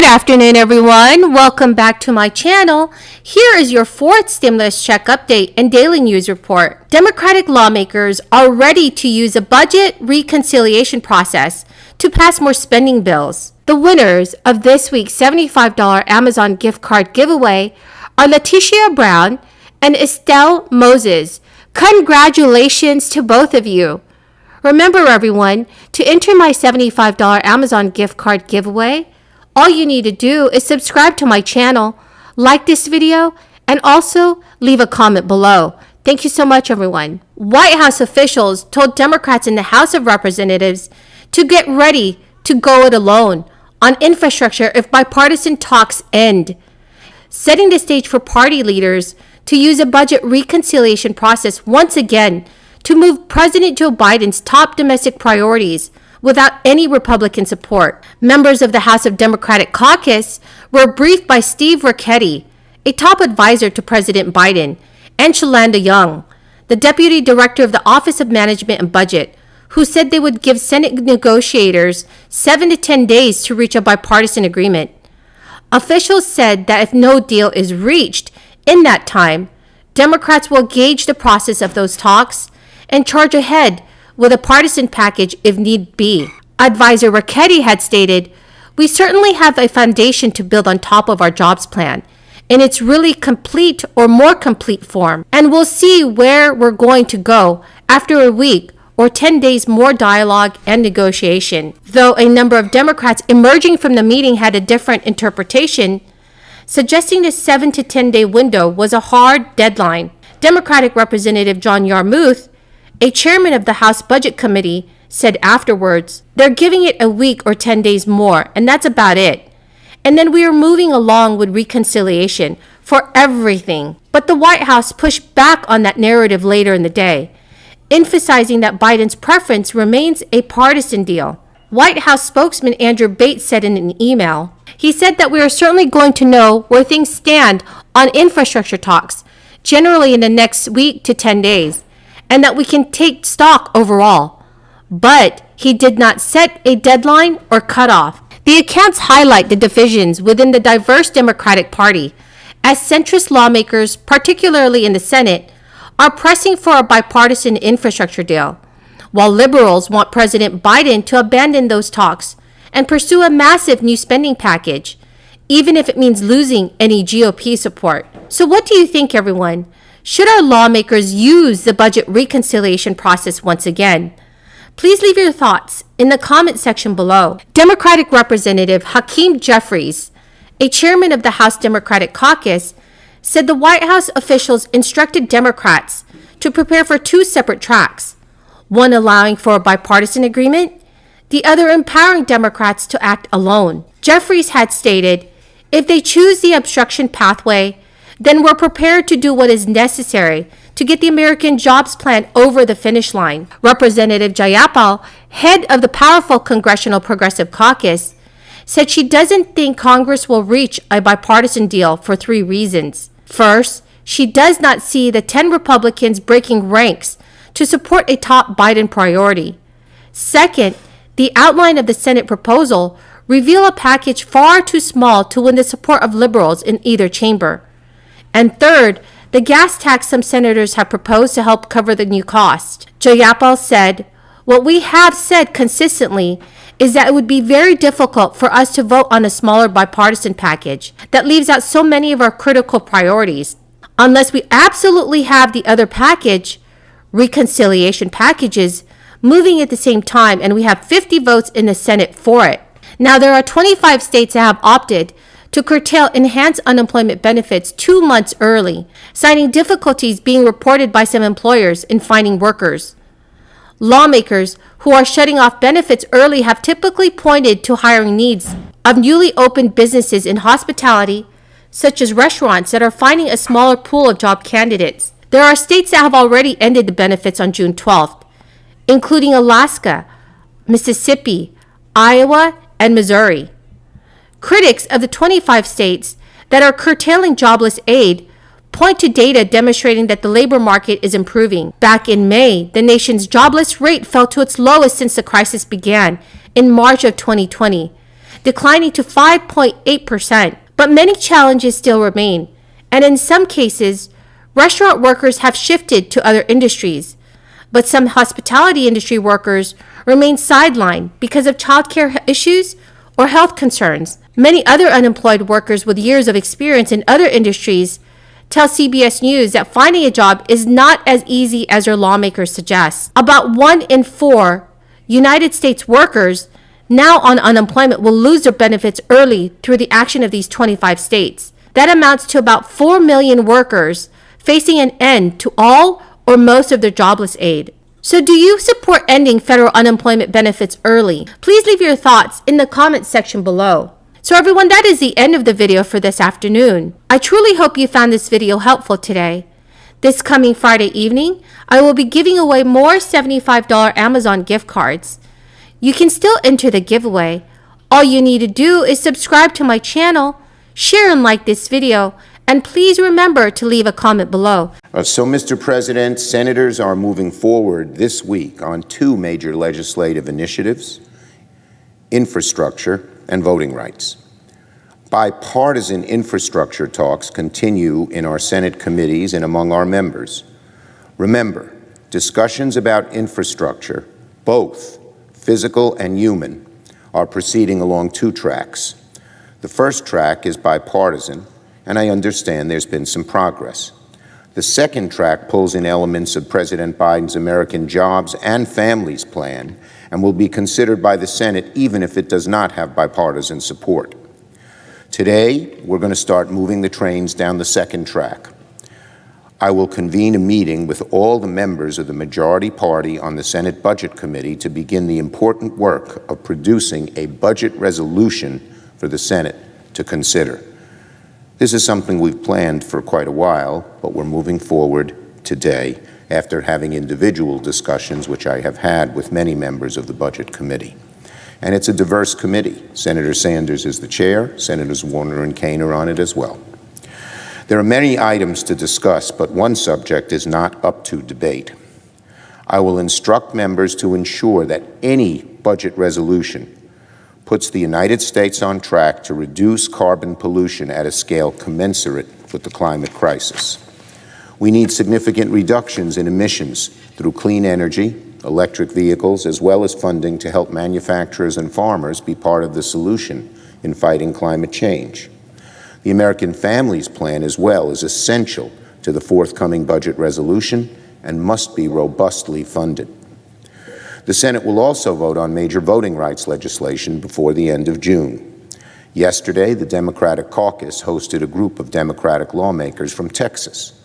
Good afternoon, everyone. Welcome back to my channel. Here is your fourth stimulus check update and daily news report. Democratic lawmakers are ready to use a budget reconciliation process to pass more spending bills. The winners of this week's $75 Amazon gift card giveaway are Leticia Brown and Estelle Moses. Congratulations to both of you. Remember, everyone, to enter my $75 Amazon gift card giveaway, all you need to do is subscribe to my channel, like this video, and also leave a comment below. Thank you so much, everyone. White House officials told Democrats in the House of Representatives to get ready to go it alone on infrastructure if bipartisan talks end, setting the stage for party leaders to use a budget reconciliation process once again to move President Joe Biden's top domestic priorities without any Republican support. Members of the House of Democratic Caucus were briefed by Steve Ricchetti, a top advisor to President Biden, and Shalanda Young, the Deputy Director of the Office of Management and Budget, who said they would give Senate negotiators 7 to 10 days to reach a bipartisan agreement. Officials said that if no deal is reached in that time, Democrats will gauge the process of those talks and charge ahead with a partisan package if need be. Advisor Ricchetti had stated, "We certainly have a foundation to build on top of our jobs plan in its really complete or more complete form, and we'll see where we're going to go after a week or 10 days more dialogue and negotiation." Though a number of Democrats emerging from the meeting had a different interpretation, suggesting the 7 to 10 day window was a hard deadline. Democratic Representative John Yarmuth, a chairman of the House Budget Committee, said afterwards, "They're giving it a week or 10 days more, and that's about it. And then we are moving along with reconciliation for everything." But the White House pushed back on that narrative later in the day, emphasizing that Biden's preference remains a partisan deal. White House spokesman Andrew Bates said in an email, he said that we are certainly going to know where things stand on infrastructure talks, generally in the next week to 10 days. And that we can take stock overall. But he did not set a deadline or cutoff. The accounts highlight the divisions within the diverse Democratic Party, as centrist lawmakers, particularly in the Senate, are pressing for a bipartisan infrastructure deal, while liberals want President Biden to abandon those talks and pursue a massive new spending package, even if it means losing any GOP support. So what do you think, everyone? Should our lawmakers use the budget reconciliation process once again? Please leave your thoughts in the comment section below. Democratic Representative Hakeem Jeffries, a chairman of the House Democratic Caucus, said the White House officials instructed Democrats to prepare for two separate tracks, one allowing for a bipartisan agreement, the other empowering Democrats to act alone. Jeffries had stated, "If they choose the obstruction pathway, then we're prepared to do what is necessary to get the American Jobs Plan over the finish line." Representative Jayapal, head of the powerful Congressional Progressive Caucus, said she doesn't think Congress will reach a bipartisan deal for 3 reasons. First, she does not see the 10 Republicans breaking ranks to support a top Biden priority. Second, the outline of the Senate proposal reveal a package far too small to win the support of liberals in either chamber. And third, the gas tax some senators have proposed to help cover the new cost. Jayapal said, "What we have said consistently is that it would be very difficult for us to vote on a smaller bipartisan package that leaves out so many of our critical priorities. Unless we absolutely have the other package, reconciliation packages, moving at the same time, and we have 50 votes in the Senate for it." Now, there are 25 states that have opted to curtail enhanced unemployment benefits 2 months early, citing difficulties being reported by some employers in finding workers. Lawmakers who are shutting off benefits early have typically pointed to hiring needs of newly opened businesses in hospitality, such as restaurants that are finding a smaller pool of job candidates. There are states that have already ended the benefits on June 12th, including Alaska, Mississippi, Iowa, and Missouri. Critics of the 25 states that are curtailing jobless aid point to data demonstrating that the labor market is improving. Back in May, the nation's jobless rate fell to its lowest since the crisis began in March of 2020, declining to 5.8%. But many challenges still remain, and in some cases, restaurant workers have shifted to other industries. But some hospitality industry workers remain sidelined because of childcare issues or health concerns. Many other unemployed workers with years of experience in other industries tell CBS News that finding a job is not as easy as their lawmakers suggest. About 1 in 4 United States workers now on unemployment will lose their benefits early through the action of these 25 states. That amounts to about 4 million workers facing an end to all or most of their jobless aid. So do you support ending federal unemployment benefits early? Please leave your thoughts in the comments section below. So everyone, that is the end of the video for this afternoon. I truly hope you found this video helpful today. This coming Friday evening, I will be giving away more $75 Amazon gift cards. You can still enter the giveaway. All you need to do is subscribe to my channel, share and like this video, and please remember to leave a comment below. So, Mr. President, senators are moving forward this week on 2 major legislative initiatives: infrastructure and voting rights. Bipartisan infrastructure talks continue in our Senate committees and among our members. Remember, discussions about infrastructure, both physical and human, are proceeding along 2 tracks. The first track is bipartisan, and I understand there's been some progress. The second track pulls in elements of President Biden's American Jobs and Families Plan and will be considered by the Senate even if it does not have bipartisan support. Today, we're going to start moving the trains down the second track. I will convene a meeting with all the members of the majority party on the Senate Budget Committee to begin the important work of producing a budget resolution for the Senate to consider. This is something we've planned for quite a while, but we're moving forward today after having individual discussions, which I have had with many members of the Budget Committee. And it's a diverse committee. Senator Sanders is the chair. Senators Warner and Kaine are on it as well. There are many items to discuss, but one subject is not up to debate. I will instruct members to ensure that any budget resolution puts the United States on track to reduce carbon pollution at a scale commensurate with the climate crisis. We need significant reductions in emissions through clean energy, electric vehicles, as well as funding to help manufacturers and farmers be part of the solution in fighting climate change. The American Families Plan, as well, is essential to the forthcoming budget resolution and must be robustly funded. The Senate will also vote on major voting rights legislation before the end of June. Yesterday, the Democratic caucus hosted a group of Democratic lawmakers from Texas